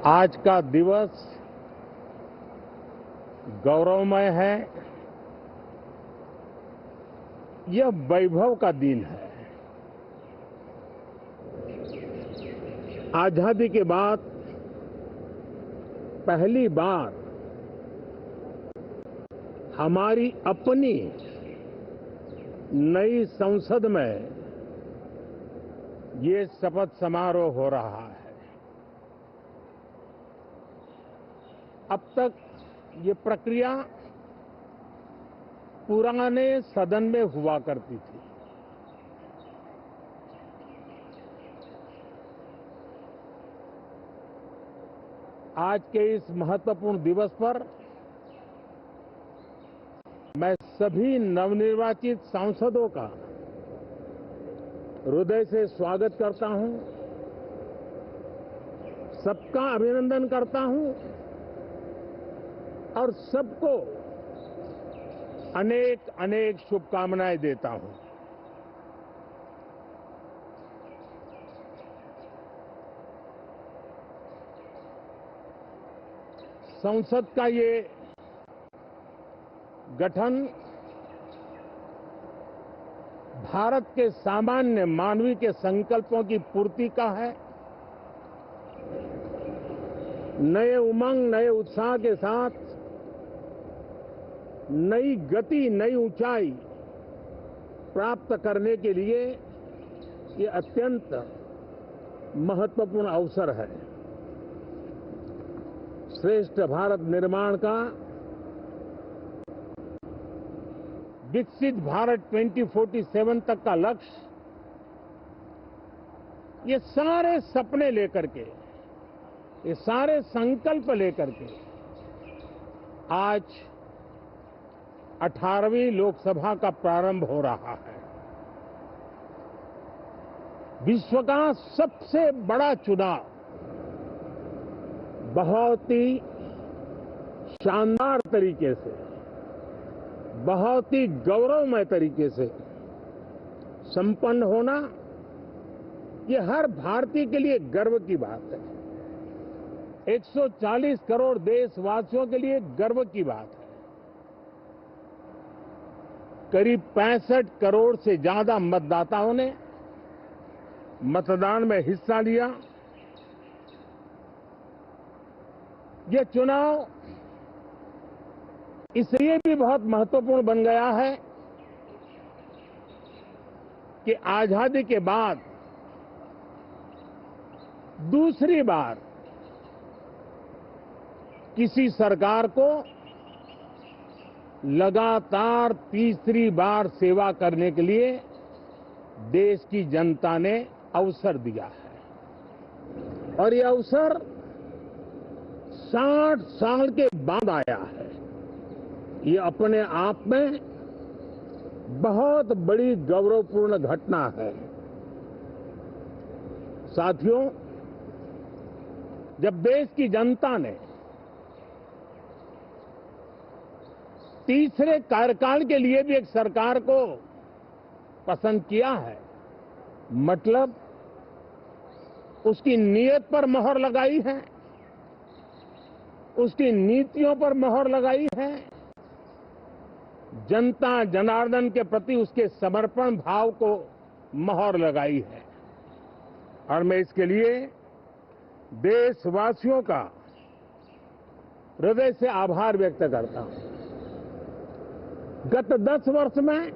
आज का दिवस गौरवमय है। यह वैभव का दिन है। आजादी के बाद पहली बार हमारी अपनी नई संसद में ये शपथ समारोह हो रहा है। अब तक ये प्रक्रिया पुराने सदन में हुआ करती थी। आज के इस महत्वपूर्ण दिवस पर मैं सभी नवनिर्वाचित सांसदों का हृदय से स्वागत करता हूं, सबका अभिनंदन करता हूं और सबको अनेक अनेक शुभकामनाएं देता हूं। संसद का ये गठन भारत के सामान्य मानवीय के संकल्पों की पूर्ति का है। नए उमंग, नए उत्साह के साथ नई गति, नई ऊंचाई प्राप्त करने के लिए ये अत्यंत महत्वपूर्ण अवसर है। श्रेष्ठ भारत निर्माण का, विकसित भारत 2047 तक का लक्ष्य, ये सारे सपने लेकर के, ये सारे संकल्प लेकर के आज 18वीं लोकसभा का प्रारंभ हो रहा है। विश्व का सबसे बड़ा चुनाव बहुत ही शानदार तरीके से, बहुत ही गौरवमय तरीके से संपन्न होना, ये हर भारतीय के लिए गर्व की बात है। 140 करोड़ देशवासियों के लिए गर्व की बात है। करीब 65 करोड़ से ज्यादा मतदाताओं ने मतदान में हिस्सा लिया। ये चुनाव इसलिए भी बहुत महत्वपूर्ण बन गया है कि आजादी के बाद दूसरी बार किसी सरकार को लगातार तीसरी बार सेवा करने के लिए देश की जनता ने अवसर दिया है और ये अवसर 60 साल के बाद आया है। ये अपने आप में बहुत बड़ी गौरवपूर्ण घटना है। साथियों, जब देश की जनता ने तीसरे कार्यकाल के लिए भी एक सरकार को पसंद किया है, मतलब उसकी नीयत पर मोहर लगाई है, उसकी नीतियों पर मोहर लगाई है, जनता जनार्दन के प्रति उसके समर्पण भाव को मोहर लगाई है। और मैं इसके लिए देशवासियों का हृदय से आभार व्यक्त करता हूं। गत 10 वर्ष में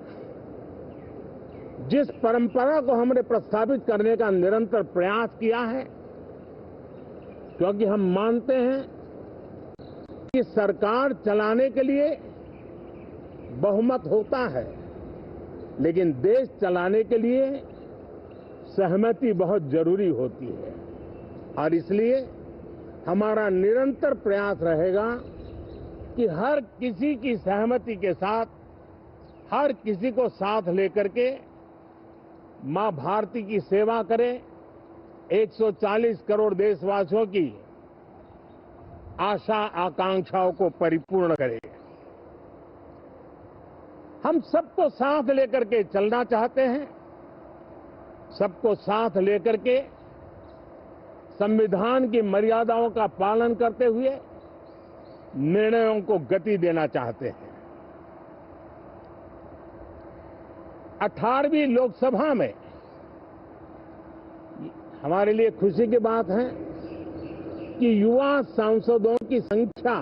जिस परंपरा को हमने प्रस्थापित करने का निरंतर प्रयास किया है, क्योंकि हम मानते हैं कि सरकार चलाने के लिए बहुमत होता है, लेकिन देश चलाने के लिए सहमति बहुत जरूरी होती है। और इसलिए हमारा निरंतर प्रयास रहेगा कि हर किसी की सहमति के साथ, हर किसी को साथ लेकर के मां भारती की सेवा करें, 140 करोड़ देशवासियों की आशा आकांक्षाओं को परिपूर्ण करें। हम सबको साथ लेकर के चलना चाहते हैं, सबको साथ लेकर के संविधान की मर्यादाओं का पालन करते हुए निर्णयों को गति देना चाहते हैं। 18वीं लोकसभा में हमारे लिए खुशी की बात है कि युवा सांसदों की संख्या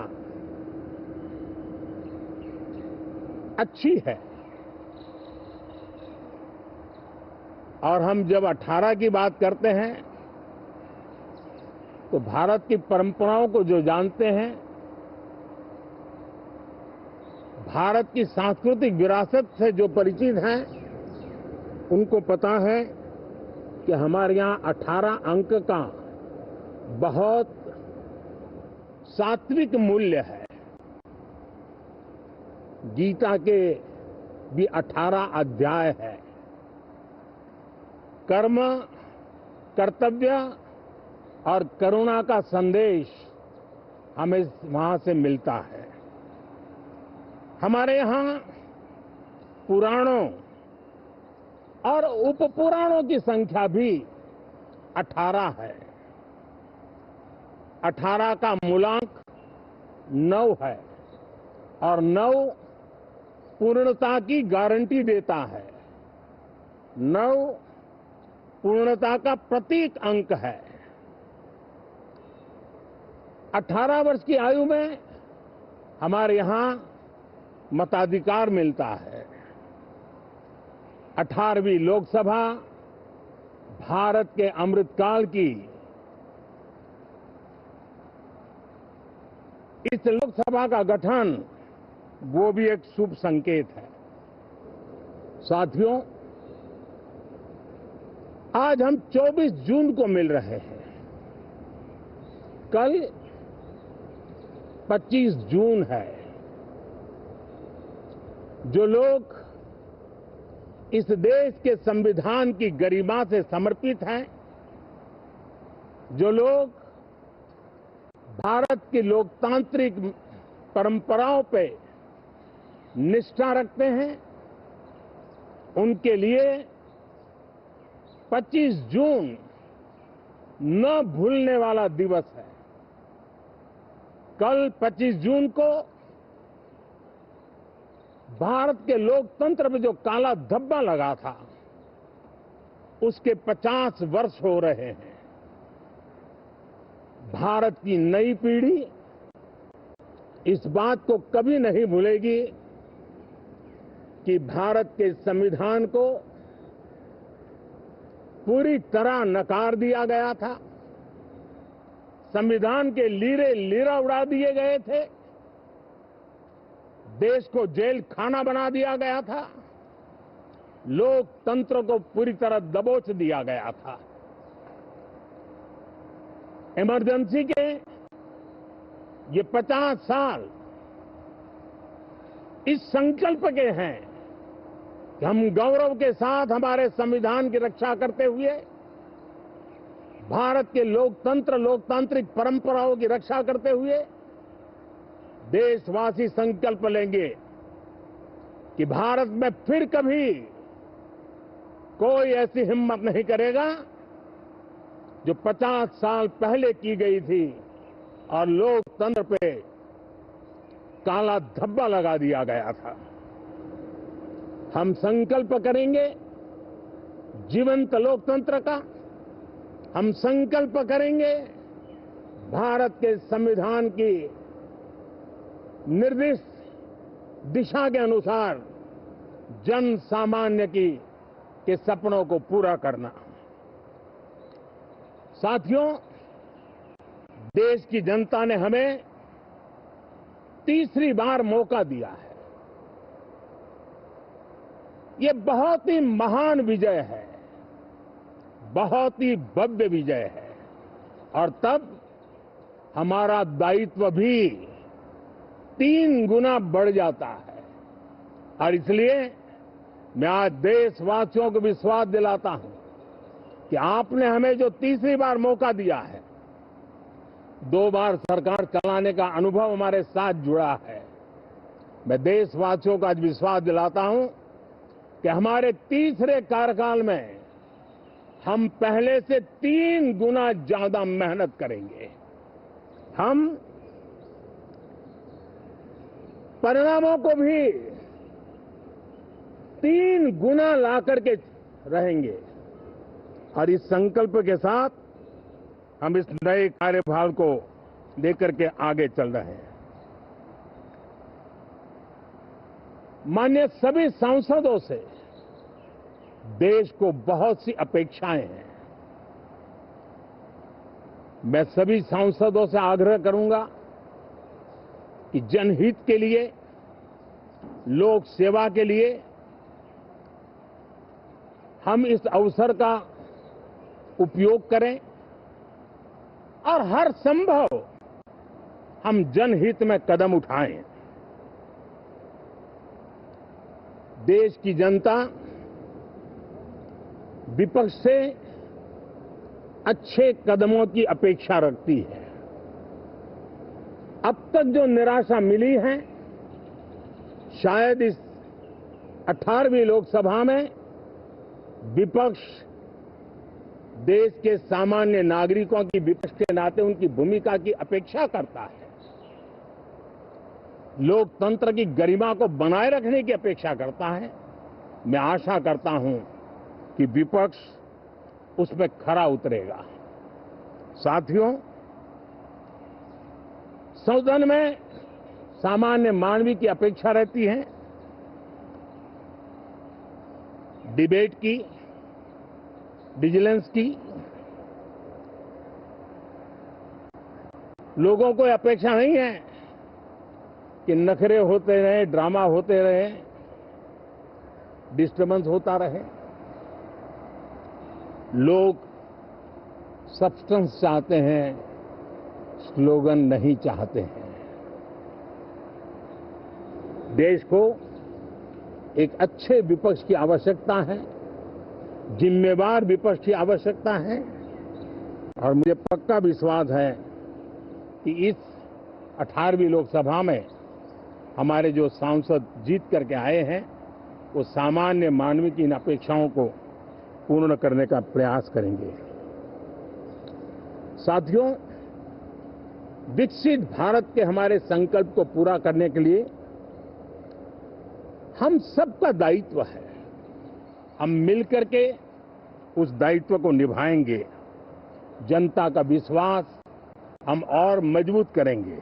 अच्छी है और हम जब 18 की बात करते हैं तो भारत की परंपराओं को जो जानते हैं, भारत की सांस्कृतिक विरासत से जो परिचित हैं, उनको पता है कि हमारे यहाँ 18 अंक का बहुत सात्विक मूल्य है। गीता के भी 18 अध्याय है। कर्म, कर्तव्य और करुणा का संदेश हमें वहां से मिलता है। हमारे यहाँ पुराणों और उपपुराणों की संख्या भी 18 है। 18 का मूलांक 9 है और 9 पूर्णता की गारंटी देता है। 9 पूर्णता का प्रतीक अंक है। 18 वर्ष की आयु में हमारे यहाँ मताधिकार मिलता है। 18वीं लोकसभा भारत के अमृतकाल की इस लोकसभा का गठन वो भी एक शुभ संकेत है। साथियों, आज हम 24 जून को मिल रहे हैं। कल 25 जून है। जो लोग इस देश के संविधान की गरिमा से समर्पित हैं, जो लोग भारत की लोकतांत्रिक परंपराओं पे निष्ठा रखते हैं, उनके लिए 25 जून न भूलने वाला दिवस है। कल 25 जून को भारत के लोकतंत्र में जो काला धब्बा लगा था, उसके 50 वर्ष हो रहे हैं। भारत की नई पीढ़ी इस बात को कभी नहीं भूलेगी कि भारत के संविधान को पूरी तरह नकार दिया गया था। संविधान के लीरे लीरा उड़ा दिए गए थे। देश को जेल खाना बना दिया गया था। लोकतंत्र को पूरी तरह दबोच दिया गया था। इमरजेंसी के ये 50 साल इस संकल्प के हैं कि हम गौरव के साथ हमारे संविधान की रक्षा करते हुए भारत के लोकतंत्र, लोकतांत्रिक परंपराओं की रक्षा करते हुए देशवासी संकल्प लेंगे कि भारत में फिर कभी कोई ऐसी हिम्मत नहीं करेगा जो 50 साल पहले की गई थी और लोकतंत्र पे काला धब्बा लगा दिया गया था। हम संकल्प करेंगे जीवंत लोकतंत्र का। हम संकल्प करेंगे भारत के संविधान की निर्दिष्ट दिशा के अनुसार जन सामान्य के सपनों को पूरा करना। साथियों, देश की जनता ने हमें तीसरी बार मौका दिया है। ये बहुत ही महान विजय है, बहुत ही भव्य विजय है और तब हमारा दायित्व भी 3 गुना बढ़ जाता है। और इसलिए मैं आज देशवासियों को विश्वास दिलाता हूं कि आपने हमें जो तीसरी बार मौका दिया है, 2 बार सरकार चलाने का अनुभव हमारे साथ जुड़ा है। मैं देशवासियों को आज विश्वास दिलाता हूं कि हमारे तीसरे कार्यकाल में हम पहले से 3 गुना ज्यादा मेहनत करेंगे। हम परिणामों को भी 3 गुना ला करके रहेंगे और इस संकल्प के साथ हम इस नए कार्यभार को लेकर के आगे चल रहे हैं। माननीय सभी सांसदों से देश को बहुत सी अपेक्षाएं हैं। मैं सभी सांसदों से आग्रह करूंगा कि जनहित के लिए, लोक सेवा के लिए हम इस अवसर का उपयोग करें और हर संभव हम जनहित में कदम उठाएं। देश की जनता विपक्ष से अच्छे कदमों की अपेक्षा रखती है। अब तक जो निराशा मिली है, शायद इस 18वीं लोकसभा में विपक्ष देश के सामान्य नागरिकों की विपक्ष के नाते उनकी भूमिका की अपेक्षा करता है, लोकतंत्र की गरिमा को बनाए रखने की अपेक्षा करता है। मैं आशा करता हूं कि विपक्ष उसमें खरा उतरेगा। साथियों, सदन में सामान्य मानवीय की अपेक्षा रहती है डिबेट की, विजिलेंस की। लोगों को अपेक्षा नहीं है कि नखरे होते रहे, ड्रामा होते रहे, डिस्टर्बेंस होता रहे। लोग सब्सटेंस चाहते हैं, स्लोगन नहीं चाहते हैं। देश को एक अच्छे विपक्ष की आवश्यकता है, जिम्मेवार विपक्ष की आवश्यकता है और मुझे पक्का विश्वास है कि इस 18वीं लोकसभा में हमारे जो सांसद जीत करके आए हैं वो सामान्य मानवीय की इन अपेक्षाओं को पूर्ण करने का प्रयास करेंगे। साथियों, विकसित भारत के हमारे संकल्प को पूरा करने के लिए हम सबका दायित्व है। हम मिलकर के उस दायित्व को निभाएंगे। जनता का विश्वास हम और मजबूत करेंगे।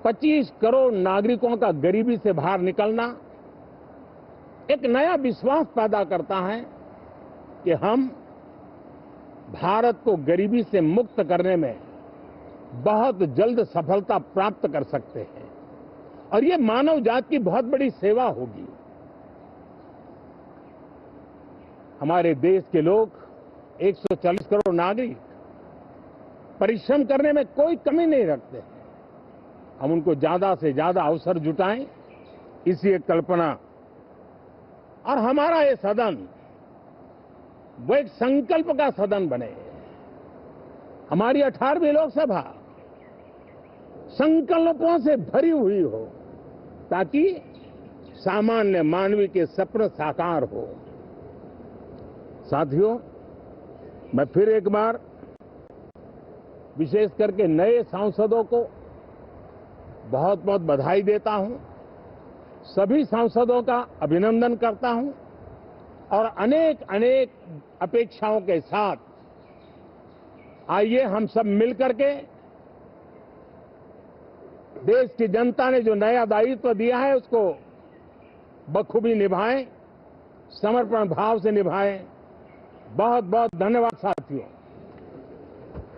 25 करोड़ नागरिकों का गरीबी से बाहर निकलना एक नया विश्वास पैदा करता है कि हम भारत को गरीबी से मुक्त करने में बहुत जल्द सफलता प्राप्त कर सकते हैं और ये मानव जाति की बहुत बड़ी सेवा होगी। हमारे देश के लोग 140 करोड़ नागरिक परिश्रम करने में कोई कमी नहीं रखते। हम उनको ज्यादा से ज्यादा अवसर जुटाएं, इसी एक कल्पना। और हमारा ये सदन वो एक संकल्प का सदन बने। हमारी 18वीं लोकसभा संकल्पों से भरी हुई हो ताकि सामान्य मानवीय के सपने साकार हो। साथियों, मैं फिर एक बार विशेष करके नए सांसदों को बहुत बहुत बधाई देता हूं, सभी सांसदों का अभिनंदन करता हूं और अनेक अनेक अपेक्षाओं के साथ आइए हम सब मिलकर के देश की जनता ने जो नया दायित्व दिया है उसको बखूबी निभाएं, समर्पण भाव से निभाएं। बहुत बहुत धन्यवाद साथियों।